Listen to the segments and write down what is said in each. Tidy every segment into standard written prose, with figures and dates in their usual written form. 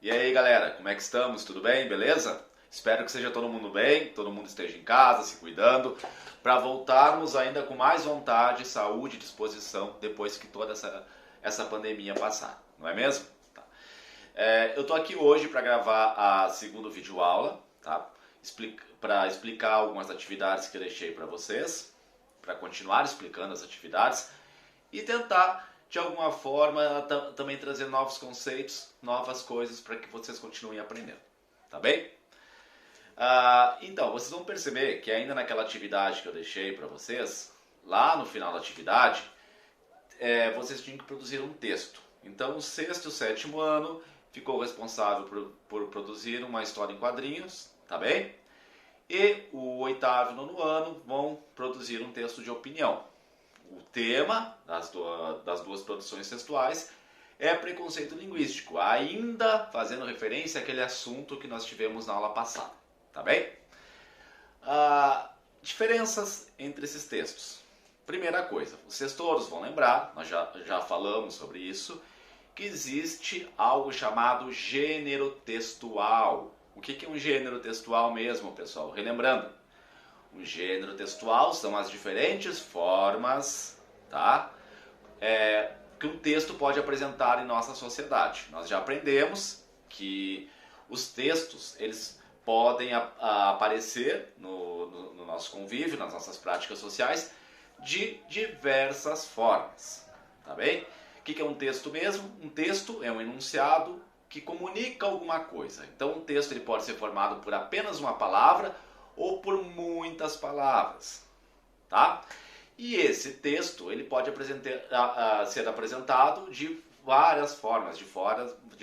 E aí, galera, como é que estamos? Tudo bem? Beleza? Espero que seja todo mundo bem, todo mundo esteja em casa, se cuidando, para voltarmos ainda com mais vontade, saúde e disposição depois que toda essa pandemia passar, não é mesmo? Tá. Eu tô aqui hoje para gravar a segunda videoaula, tá? Para explicar algumas atividades que eu deixei para vocês, para continuar explicando as atividades e tentar de alguma forma também trazer novos conceitos, novas coisas para que vocês continuem aprendendo, tá bem? Então, vocês vão perceber que ainda naquela atividade que eu deixei para vocês, lá no final da atividade, vocês tinham que produzir um texto. Então, o sexto e o sétimo ano ficou responsável por produzir uma história em quadrinhos, tá bem? E o oitavo e nono ano vão produzir um texto de opinião. O tema das duas produções textuais é preconceito linguístico, ainda fazendo referência àquele assunto que nós tivemos na aula passada, tá bem? Diferenças entre esses textos. Primeira coisa, vocês todos vão lembrar, nós já falamos sobre isso, que existe algo chamado gênero textual. O que é um gênero textual mesmo, pessoal? Relembrando, o gênero textual são as diferentes formas, tá? Que um texto pode apresentar em nossa sociedade. Nós já aprendemos que os textos eles podem aparecer no nosso convívio, nas nossas práticas sociais, de diversas formas, tá bem? O que é um texto mesmo? Um texto é um enunciado que comunica alguma coisa. Então, um texto ele pode ser formado por apenas uma palavra ou por muitas palavras, tá? E esse texto ele pode ser apresentado de várias formas, de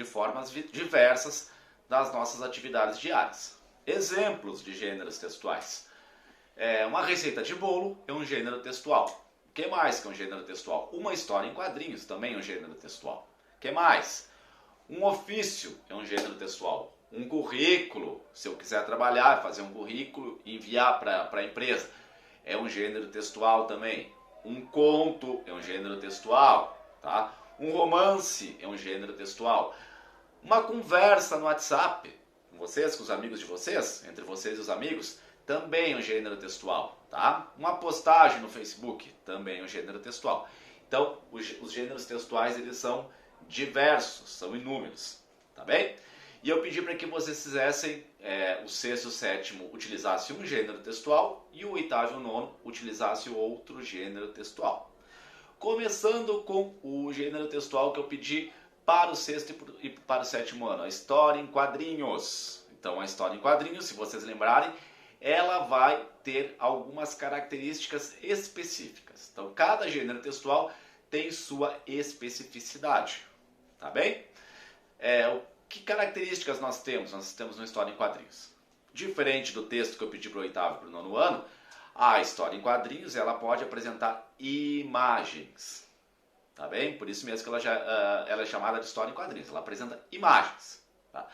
formas diversas das nossas atividades diárias. Exemplos de gêneros textuais. Uma receita de bolo é um gênero textual. O que mais que é um gênero textual? Uma história em quadrinhos também é um gênero textual. O que mais? Um ofício é um gênero textual. Um currículo, se eu quiser trabalhar, fazer um currículo e enviar para a empresa, é um gênero textual também. Um conto é um gênero textual, tá? Um romance é um gênero textual. Uma conversa no WhatsApp, com vocês, com os amigos de vocês, entre vocês e os amigos, também é um gênero textual, tá? Uma postagem no Facebook, também é um gênero textual. Então, os gêneros textuais, eles são diversos, são inúmeros, tá bem? E eu pedi para que vocês fizessem o sexto e o sétimo utilizassem um gênero textual e o oitavo e o nono utilizassem outro gênero textual. Começando com o gênero textual que eu pedi para o sexto e para o sétimo ano, a história em quadrinhos. Então, a história em quadrinhos, se vocês lembrarem, ela vai ter algumas características específicas. Então, cada gênero textual tem sua especificidade, tá bem? Que características nós temos? Nós temos uma história em quadrinhos. Diferente do texto que eu pedi para o oitavo e para o nono ano, a história em quadrinhos ela pode apresentar imagens, tá bem? Por isso mesmo que ela é chamada de história em quadrinhos, ela apresenta imagens. Tá?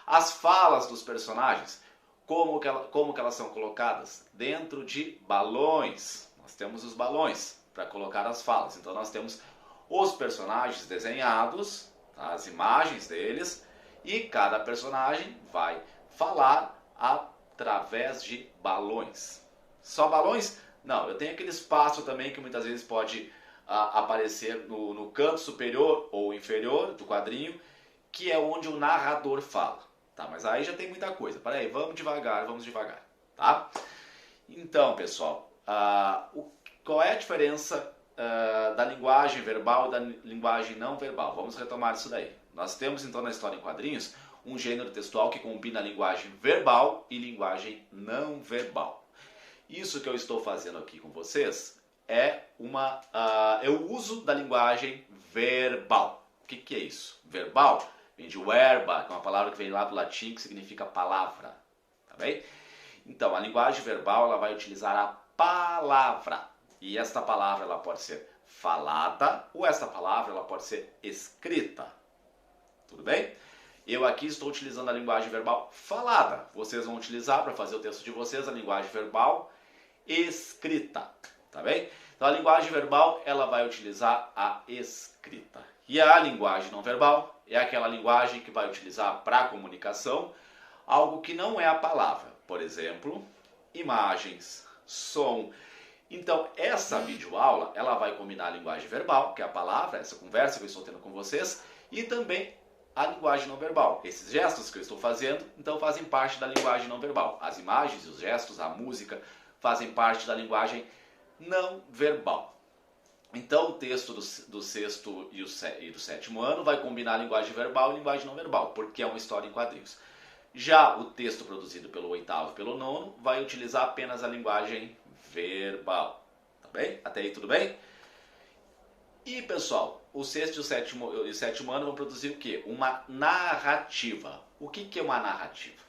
As falas dos personagens, como que elas são colocadas? Dentro de balões. Nós temos os balões para colocar as falas. Então nós temos os personagens desenhados, tá? As imagens deles, e cada personagem vai falar através de balões. Só balões? Não, eu tenho aquele espaço também que muitas vezes pode aparecer no canto superior ou inferior do quadrinho, que é onde o narrador fala. Tá, mas aí já tem muita coisa. Peraí, vamos devagar, tá? Então, pessoal, qual é a diferença da linguagem verbal e da linguagem não verbal? Vamos retomar isso daí. Nós temos então na história em quadrinhos um gênero textual que combina a linguagem verbal e linguagem não verbal. Isso que eu estou fazendo aqui com vocês é o uso da linguagem verbal. O que é isso? Verbal vem de verba, que é uma palavra que vem lá do latim, que significa palavra, tá bem? Então, a linguagem verbal ela vai utilizar a palavra. E esta palavra ela pode ser falada ou esta palavra ela pode ser escrita. Tudo bem? Eu aqui estou utilizando a linguagem verbal falada. Vocês vão utilizar para fazer o texto de vocês a linguagem verbal escrita. Tá bem? Então, a linguagem verbal ela vai utilizar a escrita. E a linguagem não verbal é aquela linguagem que vai utilizar para comunicação algo que não é a palavra. Por exemplo, imagens, som. Então, essa videoaula, ela vai combinar a linguagem verbal, que é a palavra, essa conversa que eu estou tendo com vocês, e também a linguagem não verbal. Esses gestos que eu estou fazendo, então, fazem parte da linguagem não verbal. As imagens, os gestos, a música, fazem parte da linguagem não verbal. Então, o texto do sexto e do sétimo ano vai combinar a linguagem verbal e a linguagem não verbal, porque é uma história em quadrinhos. Já o texto produzido pelo oitavo e pelo nono vai utilizar apenas a linguagem verbal. Tá bem? Até aí tudo bem? E pessoal, o sexto e o sétimo ano vão produzir o quê? Uma narrativa. O que é uma narrativa?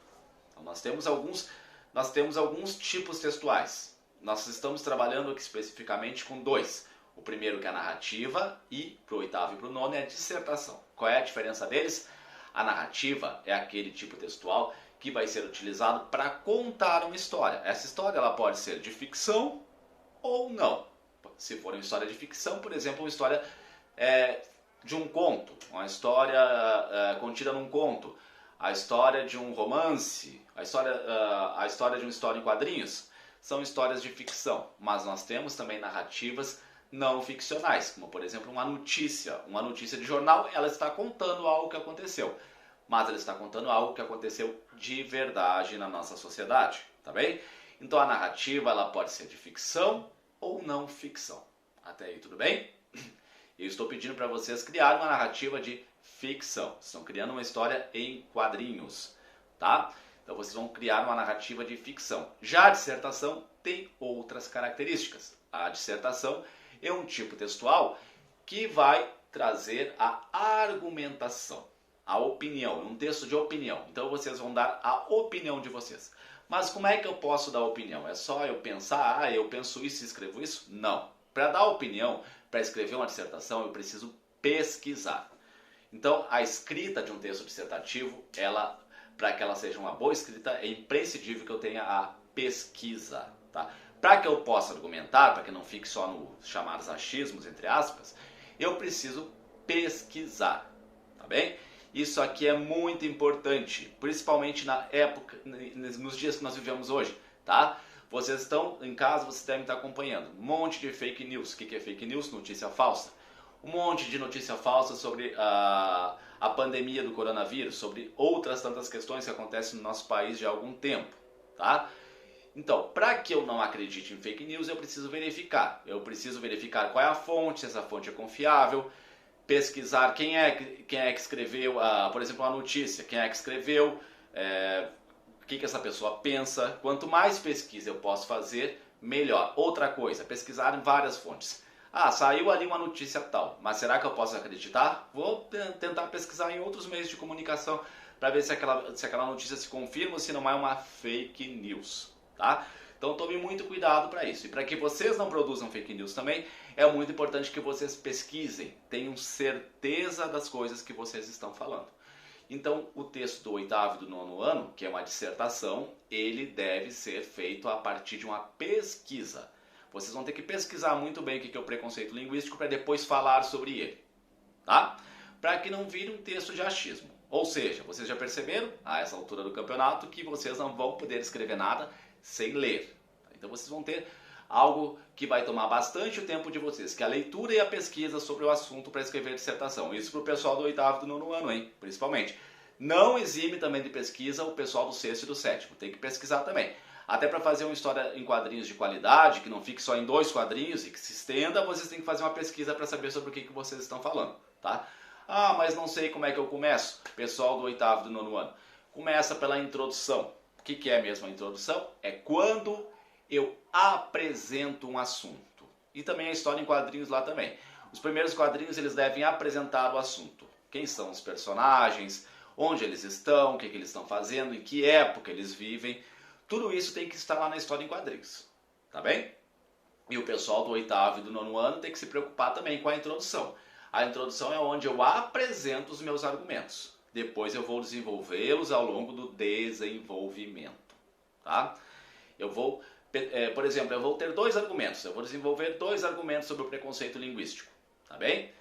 Então, nós temos alguns tipos textuais. Nós estamos trabalhando aqui especificamente com dois. O primeiro que é a narrativa e para o oitavo e para o nono é a dissertação. Qual é a diferença deles? A narrativa é aquele tipo textual que vai ser utilizado para contar uma história. Essa história ela pode ser de ficção ou não. Se for uma história de ficção, por exemplo, uma história de um conto, uma história contida num conto, a história de um romance, a história de uma história em quadrinhos, são histórias de ficção. Mas nós temos também narrativas não ficcionais, como por exemplo uma notícia de jornal, ela está contando algo que aconteceu, mas ela está contando algo que aconteceu de verdade na nossa sociedade, tá bem? Então a narrativa ela pode ser de ficção ou não ficção. Até aí tudo bem? Eu estou pedindo para vocês criarem uma narrativa de ficção. Vocês estão criando uma história em quadrinhos, tá? Então vocês vão criar uma narrativa de ficção. Já a dissertação tem outras características. A dissertação é um tipo textual que vai trazer a argumentação, a opinião, um texto de opinião. Então vocês vão dar a opinião de vocês. Mas como é que eu posso dar opinião? É só eu pensar, eu penso isso e escrevo isso? Não. Para dar opinião, para escrever uma dissertação, eu preciso pesquisar. Então a escrita de um texto dissertativo, para que ela seja uma boa escrita, é imprescindível que eu tenha a pesquisa, tá? Para que eu possa argumentar, para que não fique só nos chamados achismos, entre aspas, eu preciso pesquisar, tá bem? Isso aqui é muito importante, principalmente na época, nos dias que nós vivemos hoje, tá? Vocês estão em casa, vocês devem estar acompanhando um monte de fake news. O que é fake news? Notícia falsa. Um monte de notícia falsa sobre a pandemia do coronavírus, sobre outras tantas questões que acontecem no nosso país já há algum tempo, tá? Então, para que eu não acredite em fake news, eu preciso verificar. Eu preciso verificar qual é a fonte, se essa fonte é confiável, pesquisar quem é que escreveu, por exemplo, a notícia, quem é que escreveu, o que essa pessoa pensa. Quanto mais pesquisa eu posso fazer, melhor. Outra coisa, pesquisar em várias fontes. Saiu ali uma notícia tal, mas será que eu posso acreditar? Vou tentar pesquisar em outros meios de comunicação para ver se aquela notícia se confirma ou se não é uma fake news. Tá? Então tome muito cuidado para isso. E para que vocês não produzam fake news também, é muito importante que vocês pesquisem, tenham certeza das coisas que vocês estão falando. Então o texto do oitavo e do nono ano, que é uma dissertação, ele deve ser feito a partir de uma pesquisa. Vocês vão ter que pesquisar muito bem o que é o preconceito linguístico para depois falar sobre ele, tá? Para que não vire um texto de achismo. Ou seja, vocês já perceberam, a essa altura do campeonato, que vocês não vão poder escrever nada sem ler. Então vocês vão ter algo que vai tomar bastante o tempo de vocês, que é a leitura e a pesquisa sobre o assunto para escrever a dissertação. Isso para o pessoal do oitavo e do nono ano, hein? Principalmente. Não exime também de pesquisa o pessoal do sexto e do sétimo. Tem que pesquisar também. Até para fazer uma história em quadrinhos de qualidade, que não fique só em 2 quadrinhos e que se estenda, vocês têm que fazer uma pesquisa para saber sobre o que vocês estão falando, tá? Mas não sei como é que eu começo. Pessoal do oitavo e do nono ano. Começa pela introdução. O que é mesmo a introdução? É quando eu apresento um assunto. E também a história em quadrinhos lá também. Os primeiros quadrinhos eles devem apresentar o assunto. Quem são os personagens, onde eles estão, o que eles estão fazendo, em que época eles vivem. Tudo isso tem que estar lá na história em quadrinhos. Tá bem? E o pessoal do oitavo e do nono ano tem que se preocupar também com a introdução. A introdução é onde eu apresento os meus argumentos. Depois eu vou desenvolvê-los ao longo do desenvolvimento. Tá? Por exemplo, eu vou ter 2 argumentos. Eu vou desenvolver 2 argumentos sobre o preconceito linguístico. Tá bem?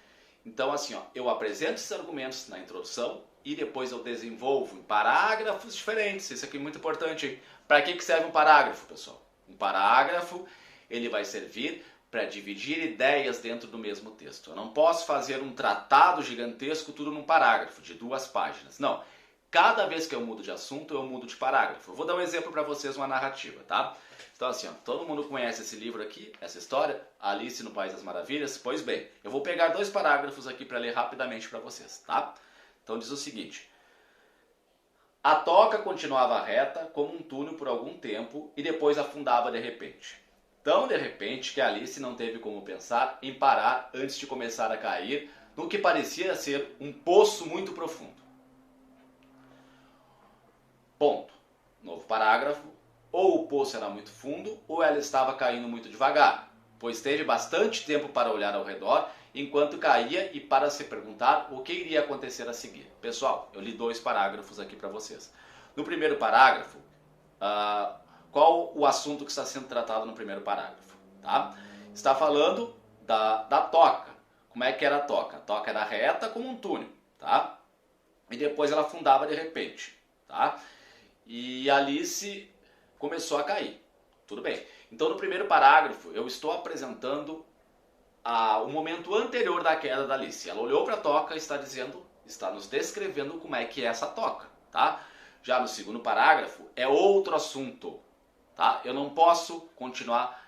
Então, assim, ó, eu apresento esses argumentos na introdução e depois eu desenvolvo em parágrafos diferentes. Isso aqui é muito importante, hein? Para que serve um parágrafo, pessoal? Um parágrafo, ele vai servir para dividir ideias dentro do mesmo texto. Eu não posso fazer um tratado gigantesco tudo num parágrafo de 2 páginas. Não. Cada vez que eu mudo de assunto, eu mudo de parágrafo. Eu vou dar um exemplo para vocês, uma narrativa, tá? Então assim, ó, todo mundo conhece esse livro aqui, essa história, Alice no País das Maravilhas? Pois bem, eu vou pegar 2 parágrafos aqui para ler rapidamente para vocês, tá? Então diz o seguinte: a toca continuava reta como um túnel por algum tempo e depois afundava de repente. Tão de repente que Alice não teve como pensar em parar antes de começar a cair no que parecia ser um poço muito profundo. Ponto. Novo parágrafo. Ou o poço era muito fundo, ou ela estava caindo muito devagar, pois teve bastante tempo para olhar ao redor enquanto caía e para se perguntar o que iria acontecer a seguir. Pessoal, eu li 2 parágrafos aqui para vocês. No primeiro parágrafo, qual o assunto que está sendo tratado no primeiro parágrafo? Tá? Está falando da toca. Como é que era a toca? A toca era reta como um túnel, tá? E depois ela afundava de repente, tá? E Alice começou a cair. Tudo bem. Então no primeiro parágrafo eu estou apresentando o momento anterior da queda da Alice. Ela olhou para a toca e está nos descrevendo como é que é essa toca, tá? Já no segundo parágrafo é outro assunto, tá? Eu não posso continuar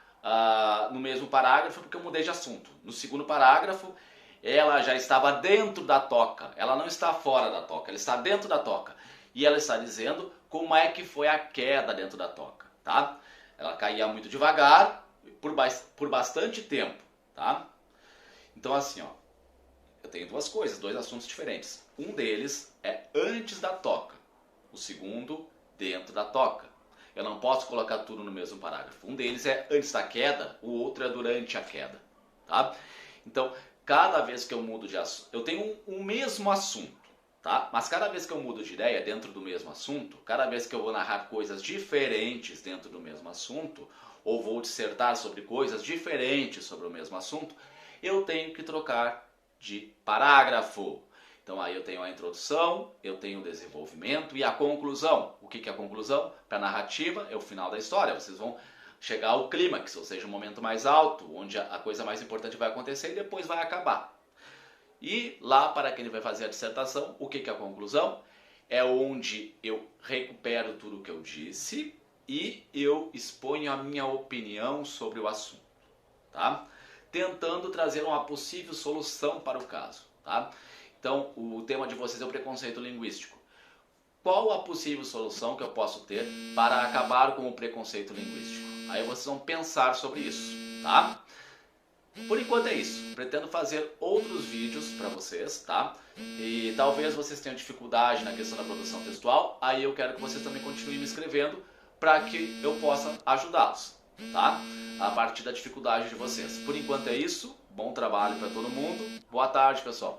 no mesmo parágrafo porque eu mudei de assunto. No segundo parágrafo ela já estava dentro da toca. Ela não está fora da toca, ela está dentro da toca. E ela está dizendo como é que foi a queda dentro da toca, tá? Ela caía muito devagar por bastante tempo, tá? Então assim, ó, eu tenho 2 coisas, 2 assuntos diferentes. Um deles é antes da toca, o segundo dentro da toca. Eu não posso colocar tudo no mesmo parágrafo. Um deles é antes da queda, o outro é durante a queda, tá? Então, cada vez que eu mudo de assunto, eu tenho um mesmo assunto. Tá? Mas cada vez que eu mudo de ideia dentro do mesmo assunto, cada vez que eu vou narrar coisas diferentes dentro do mesmo assunto, ou vou dissertar sobre coisas diferentes sobre o mesmo assunto, eu tenho que trocar de parágrafo. Então aí eu tenho a introdução, eu tenho o desenvolvimento e a conclusão. O que é a conclusão? Para a narrativa é o final da história. Vocês vão chegar ao clímax, ou seja, o momento mais alto, onde a coisa mais importante vai acontecer e depois vai acabar. E lá, para quem vai fazer a dissertação, o que é a conclusão? É onde eu recupero tudo o que eu disse e eu exponho a minha opinião sobre o assunto, tá? Tentando trazer uma possível solução para o caso, tá? Então, o tema de vocês é o preconceito linguístico. Qual a possível solução que eu posso ter para acabar com o preconceito linguístico? Aí vocês vão pensar sobre isso, tá? Por enquanto é isso. Pretendo fazer outros vídeos para vocês, tá? E talvez vocês tenham dificuldade na questão da produção textual, aí eu quero que vocês também continuem me escrevendo para que eu possa ajudá-los, tá? A partir da dificuldade de vocês. Por enquanto é isso. Bom trabalho para todo mundo. Boa tarde, pessoal.